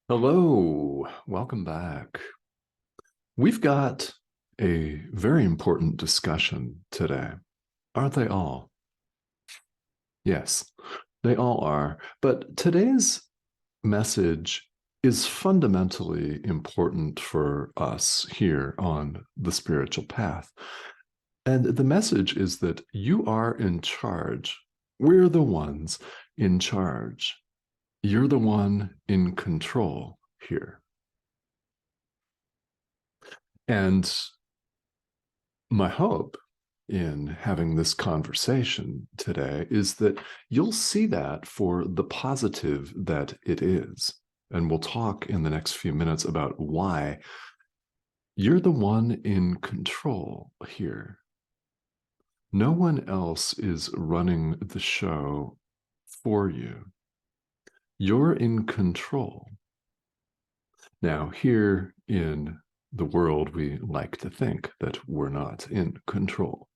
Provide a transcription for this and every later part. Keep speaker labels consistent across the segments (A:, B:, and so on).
A: Hello, welcome back. We've got a very important discussion today. Aren't they all? Yes, they all are. But today's message is fundamentally important for us here on the spiritual path. And the message is that you are in charge. We're the ones in charge. You're the one in control here. And my hope in having this conversation today is that you'll see that for the positive that it is. And we'll talk in the next few minutes about why you're the one in control here. No one else is running the show for you. You're in control. Now, here in the world, we like to think that we're not in control,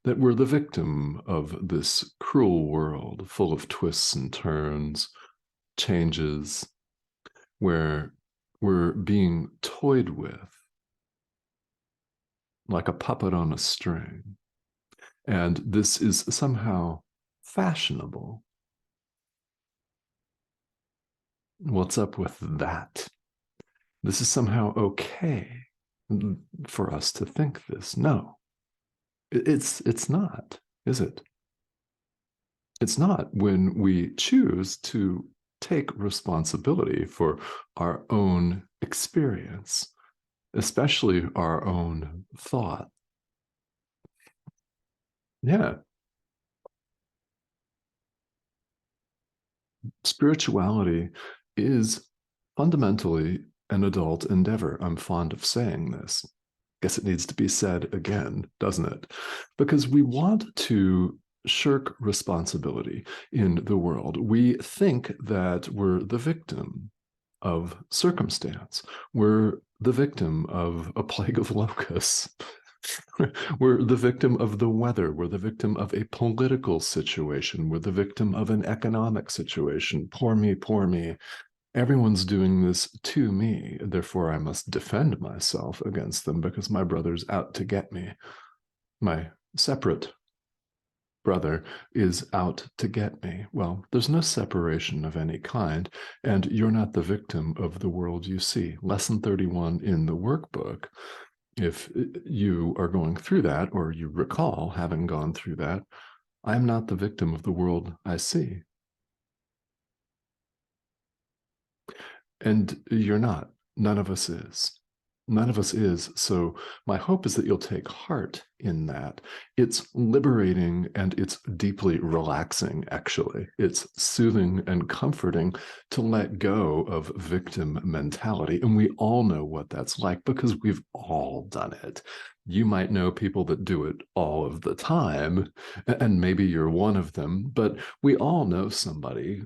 A: that we're the victim of this cruel world full of twists and turns, changes, where we're being toyed with like a puppet on a string. And this is somehow fashionable. What's up with that? This is somehow okay for us to think this. No, it's not, is it? It's not when we choose to take responsibility for our own experience, especially our own thought. Yeah, spirituality is fundamentally an adult endeavor. I'm fond of saying this. Guess it needs to be said again, doesn't it? Because we want to shirk responsibility in the world. We think that we're the victim of circumstance. We're the victim of a plague of locusts. We're the victim of the weather. We're the victim of a political situation. We're the victim of an economic situation. Poor me, poor me. Everyone's doing this to me. Therefore, I must defend myself against them because my brother's out to get me. My separate brother is out to get me. Well, there's no separation of any kind, and you're not the victim of the world you see. Lesson 31 in the workbook, if you are going through that or you recall having gone through that, I'm not the victim of the world I see. And you're not. None of us is. None of us is. So my hope is that you'll take heart in that. It's liberating and it's deeply relaxing, actually. It's soothing and comforting to let go of victim mentality. And we all know what that's like because we've all done it. You might know people that do it all of the time, and maybe you're one of them, but we all know somebody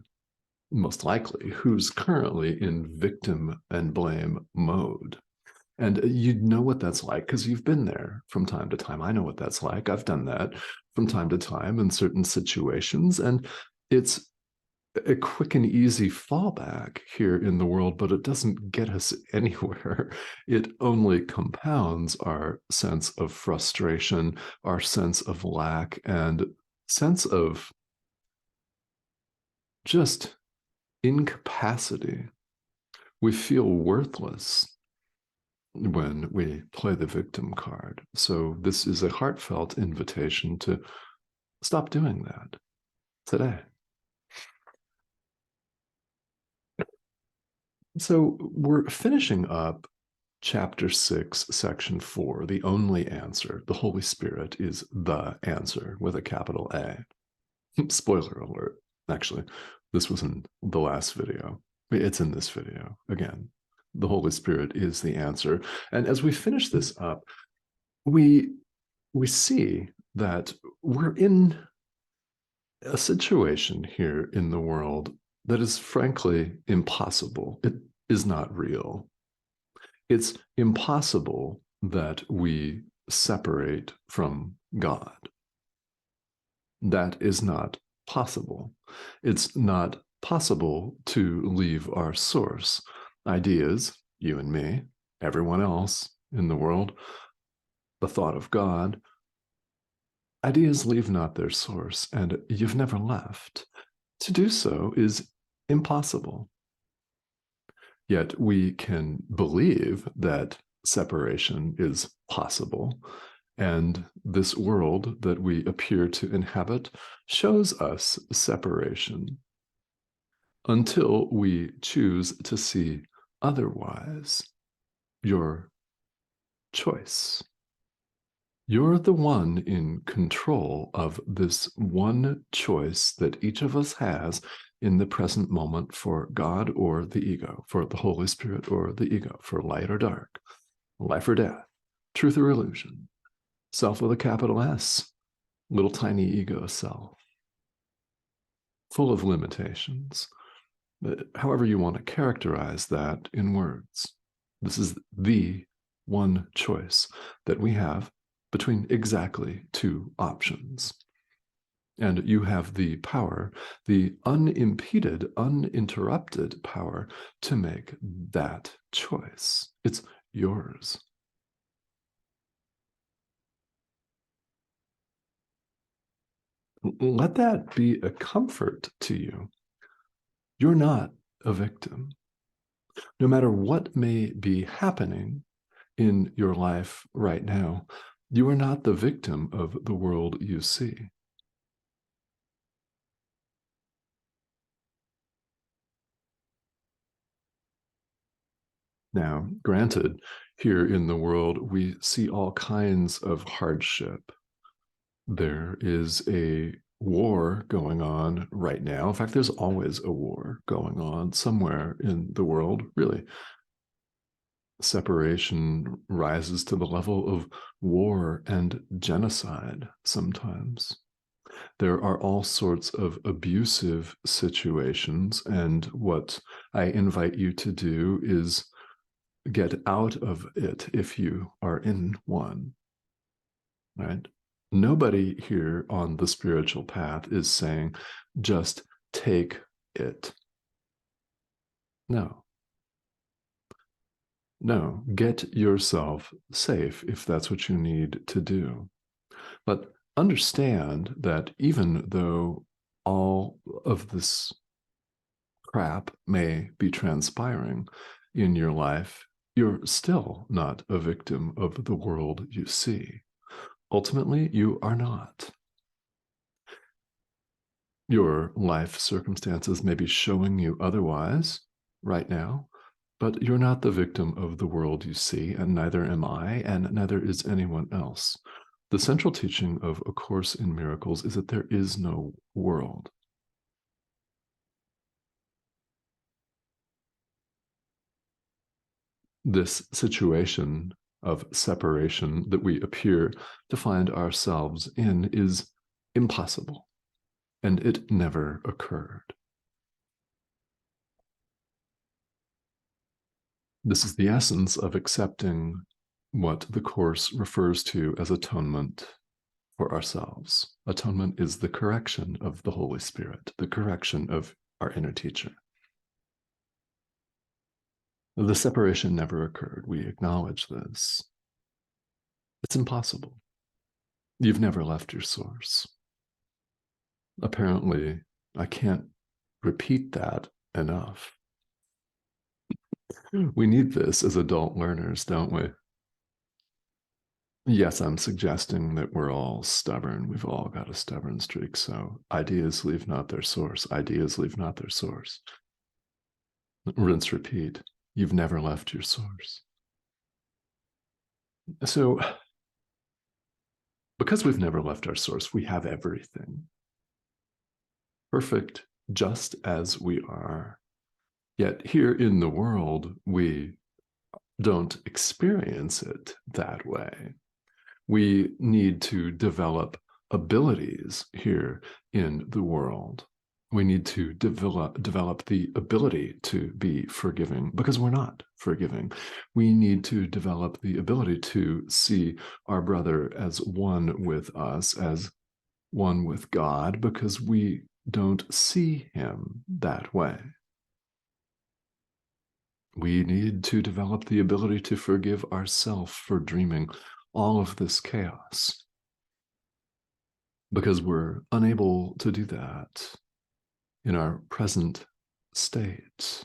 A: most likely, who's currently in victim and blame mode. And you know what that's like because you've been there from time to time. I know what that's like. I've done that from time to time in certain situations. And it's a quick and easy fallback here in the world, but it doesn't get us anywhere. It only compounds our sense of frustration, our sense of lack, and sense of just incapacity. We feel worthless when we play the victim card. So this is a heartfelt invitation to stop doing that today. So we're finishing up chapter 6, section 4, the only answer. The Holy Spirit is the answer with a capital A. Spoiler alert. Actually, this was in the last video. It's in this video again. The Holy Spirit is the answer. And as we finish this up, we see that we're in a situation here in the world that is frankly impossible. It is not real. It's impossible that we separate from God. That is not possible. It's not possible to leave our source. Ideas, you and me, everyone else in the world, the thought of God, ideas leave not their source, and you've never left. To do so is impossible. Yet we can believe that separation is possible, and this world that we appear to inhabit shows us separation until we choose to see otherwise. Your choice. You're the one in control of this one choice that each of us has in the present moment for God or the ego, for the Holy Spirit or the ego, for light or dark, life or death, truth or illusion, self with a capital S, little tiny ego self, full of limitations. However you want to characterize that in words. This is the one choice that we have between exactly two options. And you have the power, the unimpeded, uninterrupted power to make that choice. It's yours. Let that be a comfort to you. You're not a victim. No matter what may be happening in your life right now, you are not the victim of the world you see. Now, granted, here in the world, we see all kinds of hardship. There is a war going on right now. In fact, there's always a war going on somewhere in the world, really. Separation rises to the level of war and genocide sometimes. There are all sorts of abusive situations, and what I invite you to do is get out of it if you are in one, right? Nobody here on the spiritual path is saying, just take it. No. No, get yourself safe if that's what you need to do. But understand that even though all of this crap may be transpiring in your life, you're still not a victim of the world you see. Ultimately, you are not. Your life circumstances may be showing you otherwise right now, but you're not the victim of the world you see, and neither am I, and neither is anyone else. The central teaching of A Course in Miracles is that there is no world. This situation of separation that we appear to find ourselves in is impossible, and it never occurred. This is the essence of accepting what the Course refers to as atonement for ourselves. Atonement is the correction of the Holy Spirit, the correction of our inner teacher. The separation never occurred. We acknowledge this. It's impossible. You've never left your source. Apparently, I can't repeat that enough. We need this as adult learners, don't we? Yes, I'm suggesting that we're all stubborn. We've all got a stubborn streak. So ideas leave not their source. Ideas leave not their source. Rinse, repeat. You've never left your source. So because we've never left our source, we have everything. Perfect just as we are. Yet here in the world, we don't experience it that way. We need to develop abilities here in the world. We need to develop the ability to be forgiving because we're not forgiving. We need to develop the ability to see our brother as one with us, as one with God, because we don't see him that way. We need to develop the ability to forgive ourselves for dreaming all of this chaos, because we're unable to do that in our present state,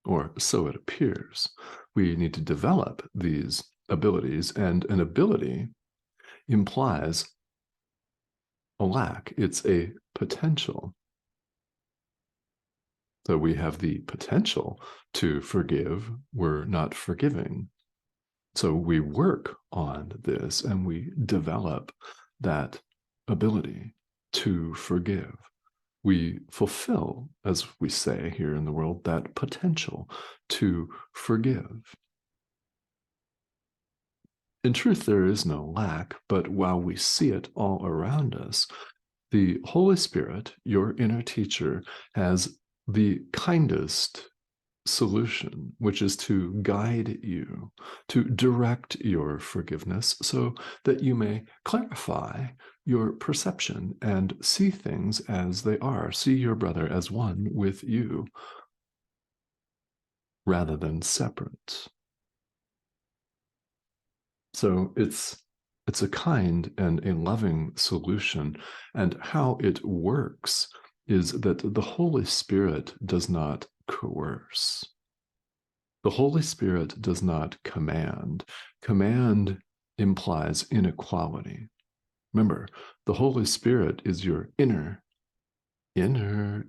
A: or so it appears. We need to develop these abilities, and an ability implies a lack. It's a potential. So we have the potential to forgive, we're not forgiving. So we work on this and we develop that ability to forgive. We fulfill, as we say here in the world, that potential to forgive. In truth, there is no lack, but while we see it all around us, the Holy Spirit, your inner teacher, has the kindest solution, which is to guide you, to direct your forgiveness so that you may clarify your perception and see things as they are. See your brother as one with you rather than separate. So it's a kind and a loving solution. And how it works is that the Holy Spirit does not coerce. The Holy Spirit does not command. Command implies inequality. Remember, the Holy Spirit is your inner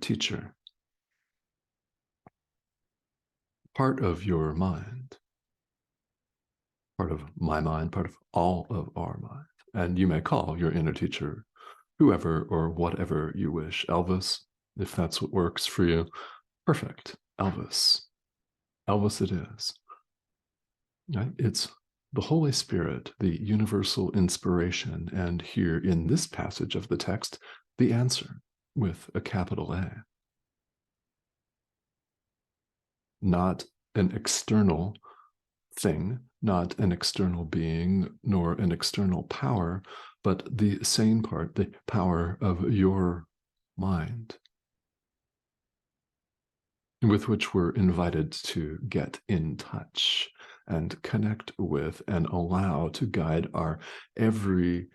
A: teacher, part of your mind, part of my mind, part of all of our mind. And you may call your inner teacher whoever or whatever you wish. Elvis, if that's what works for you. Perfect. Elvis. Elvis it is. Right? It's the Holy Spirit, the universal inspiration, and here in this passage of the text, the answer with a capital A. Not an external thing, not an external being, nor an external power, but the sane part, the power of your mind, with which we're invited to get in touch and connect with and allow to guide our every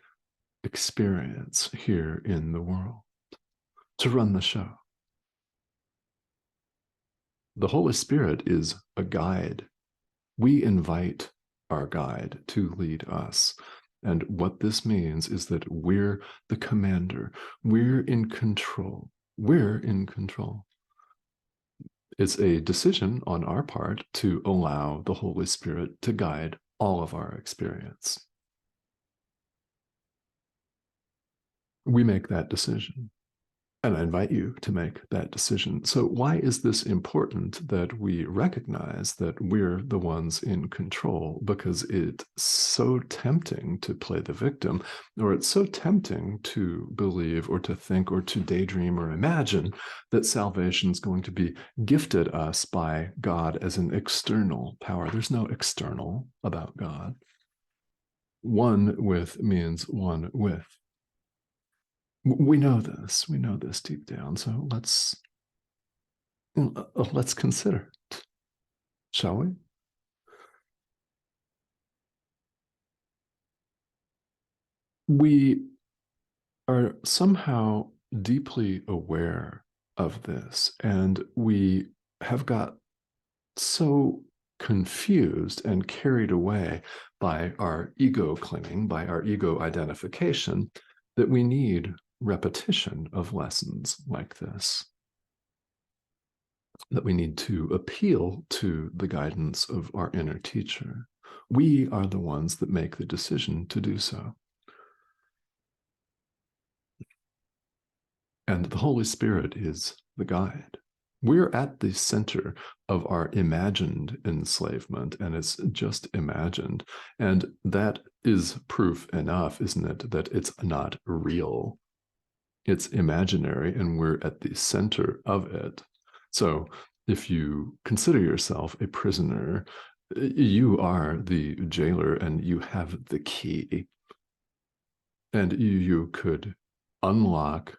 A: experience here in the world, to run the show. The Holy Spirit is a guide. We invite our guide to lead us. And what this means is that we're the commander. We're in control. We're in control. It's a decision on our part to allow the Holy Spirit to guide all of our experience. We make that decision. And I invite you to make that decision. So why is this important that we recognize that we're the ones in control? Because it's so tempting to play the victim, or it's so tempting to believe or to think or to daydream or imagine that salvation is going to be gifted us by God as an external power. There's no external about God. One with means one with. We know this deep down. So let's consider it, shall we? We are somehow deeply aware of this, and we have got so confused and carried away by our ego clinging, by our ego identification, that we need repetition of lessons like this, that we need to appeal to the guidance of our inner teacher. We are the ones that make the decision to do so. And the Holy Spirit is the guide. We're at the center of our imagined enslavement, and it's just imagined. And that is proof enough, isn't it, that it's not real. It's imaginary, and we're at the center of it. So if you consider yourself a prisoner, you are the jailer and you have the key. And you could unlock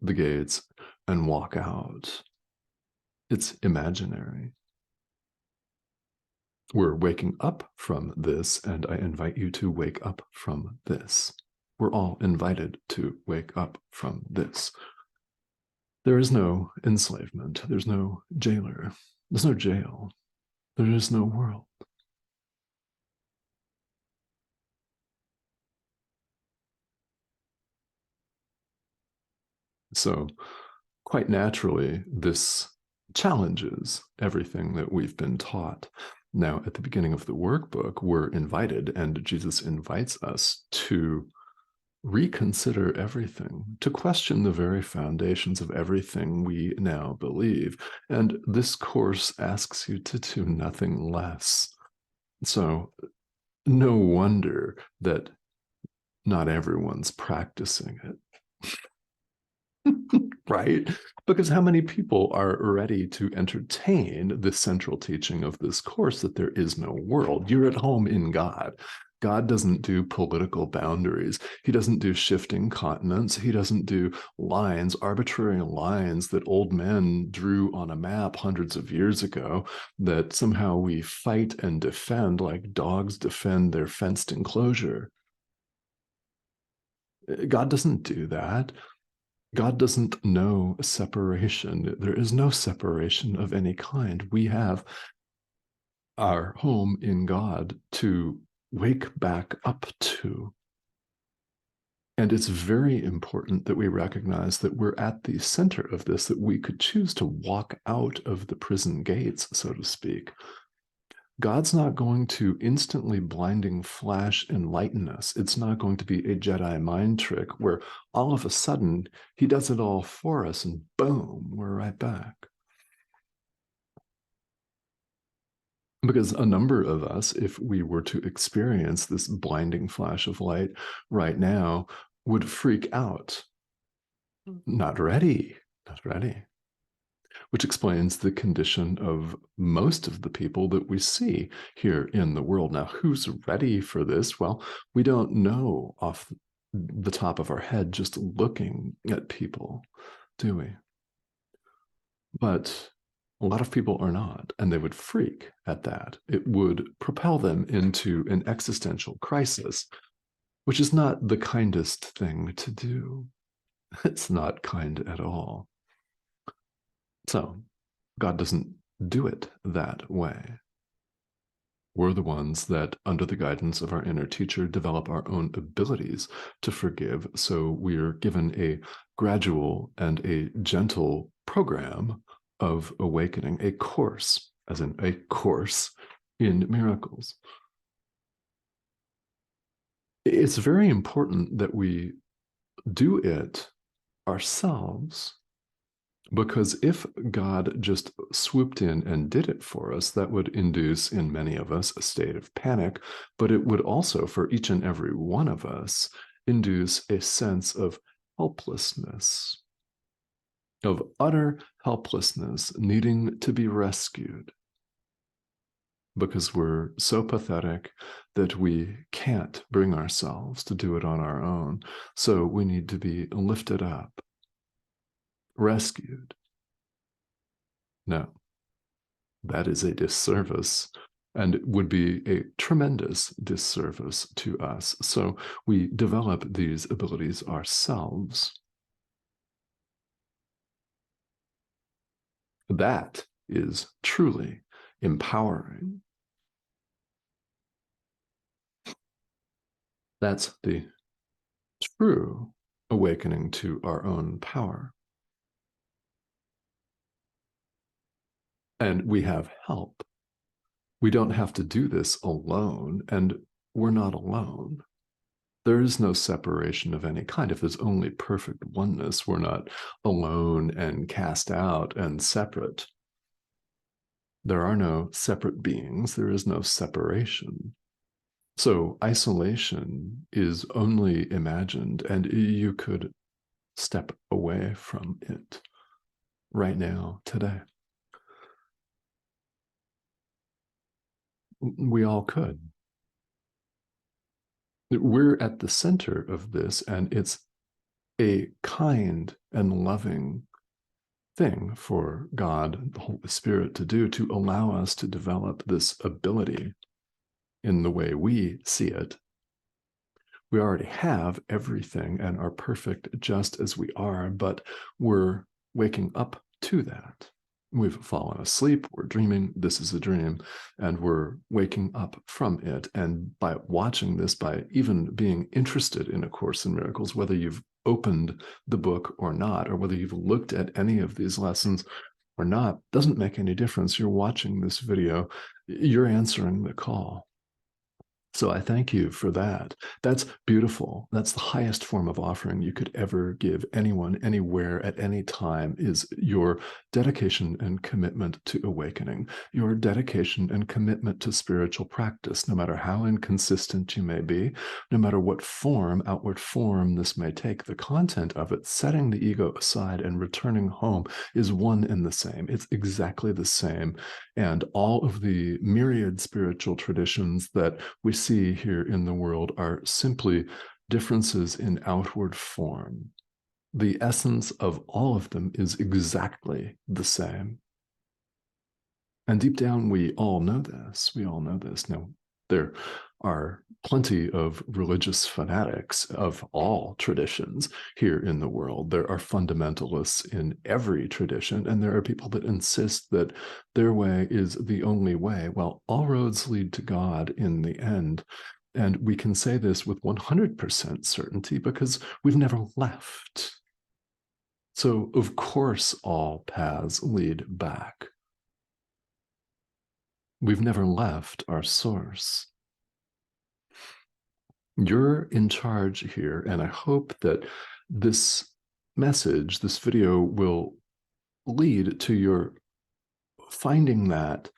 A: the gates and walk out. It's imaginary. We're waking up from this, and I invite you to wake up from this. We're all invited to wake up from this. There is no enslavement. There's no jailer. There's no jail. There is no world. So, quite naturally, this challenges everything that we've been taught. Now, at the beginning of the workbook, we're invited, and Jesus invites us to reconsider everything, to question the very foundations of everything we now believe. And this course asks you to do nothing less. So, no wonder that not everyone's practicing it. Right? Because how many people are ready to entertain the central teaching of this course that there is no world? You're at home in God. God doesn't do political boundaries. He doesn't do shifting continents. He doesn't do lines, arbitrary lines that old men drew on a map hundreds of years ago that somehow we fight and defend like dogs defend their fenced enclosure. God doesn't do that. God doesn't know separation. There is no separation of any kind. We have our home in God to wake back up to. And it's very important that we recognize that we're at the center of this, that we could choose to walk out of the prison gates, so to speak. God's not going to instantly blinding flash enlighten us. It's not going to be a Jedi mind trick where all of a sudden he does it all for us and boom, we're right back. Because a number of us, if we were to experience this blinding flash of light right now, would freak out. Not ready, not ready. Which explains the condition of most of the people that we see here in the world. Now, who's ready for this? Well, we don't know off the top of our head just looking at people, do we? But a lot of people are not, and they would freak at that. It would propel them into an existential crisis, which is not the kindest thing to do. It's not kind at all. So, God doesn't do it that way. We're the ones that, under the guidance of our inner teacher, develop our own abilities to forgive. So we're given a gradual and a gentle program of awakening, a course, as in a course in miracles. It's very important that we do it ourselves. Because if God just swooped in and did it for us, that would induce in many of us a state of panic, but it would also, for each and every one of us, induce a sense of helplessness, of utter helplessness, needing to be rescued. Because we're so pathetic that we can't bring ourselves to do it on our own. So we need to be lifted up, rescued. No, that is a disservice, and it would be a tremendous disservice to us. So we develop these abilities ourselves. That is truly empowering. That's the true awakening to our own power. And we have help. We don't have to do this alone, and we're not alone. There is no separation of any kind. If there's only perfect oneness, we're not alone and cast out and separate. There are no separate beings. There is no separation. So isolation is only imagined, and you could step away from it right now, today. We all could. We're at the center of this, and it's a kind and loving thing for God, the Holy Spirit, to do to allow us to develop this ability in the way we see it. We already have everything and are perfect just as we are, but we're waking up to that. We've fallen asleep, we're dreaming, this is a dream, and we're waking up from it. And by watching this, by even being interested in A Course in Miracles, whether you've opened the book or not, or whether you've looked at any of these lessons or not, doesn't make any difference. You're watching this video, you're answering the call. So I thank you for that. That's beautiful. That's the highest form of offering you could ever give anyone, anywhere, at any time, is your dedication and commitment to awakening, your dedication and commitment to spiritual practice, no matter how inconsistent you may be, no matter what form, outward form this may take. The content of it, setting the ego aside and returning home, is one and the same. It's exactly the same. And all of the myriad spiritual traditions that we see here in the world are simply differences in outward form. The essence of all of them is exactly the same. And deep down, we all know this. We all know this. Now, there are plenty of religious fanatics of all traditions here in the world. There are fundamentalists in every tradition, and there are people that insist that their way is the only way. Well, all roads lead to God in the end. And we can say this with 100% certainty because we've never left. So, of course, all paths lead back. We've never left our source. You're in charge here, and I hope that this message, this video, will lead to your finding that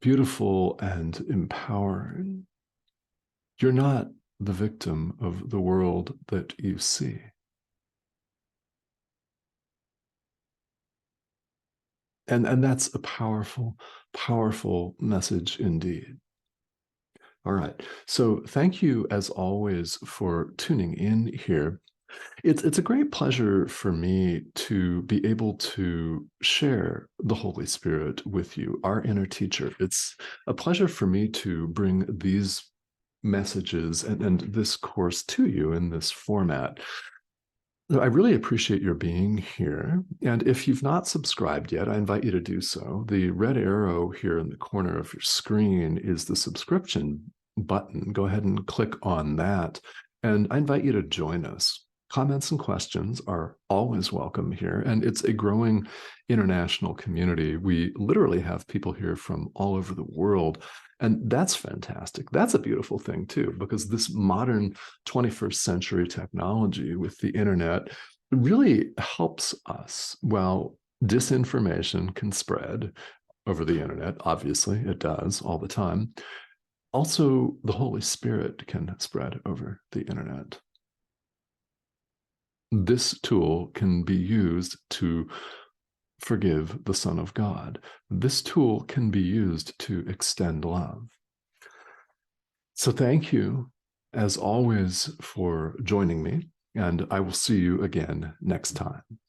A: beautiful and empowering. You're not the victim of the world that you see. And that's a powerful, powerful message indeed. All right. So thank you, as always, for tuning in here. It's a great pleasure for me to be able to share the Holy Spirit with you, our inner teacher. It's a pleasure for me to bring these messages and this course to you in this format. I really appreciate your being here. And if you've not subscribed yet, I invite you to do so. The red arrow here in the corner of your screen is the subscription button. Go ahead and click on that. And I invite you to join us. Comments and questions are always welcome here. And it's a growing international community. We literally have people here from all over the world. And that's fantastic. That's a beautiful thing too, because this modern 21st century technology with the internet really helps us. While disinformation can spread over the internet, obviously it does all the time, also the Holy Spirit can spread over the internet. This tool can be used to forgive the Son of God. This tool can be used to extend love. So thank you, as always, for joining me, and I will see you again next time.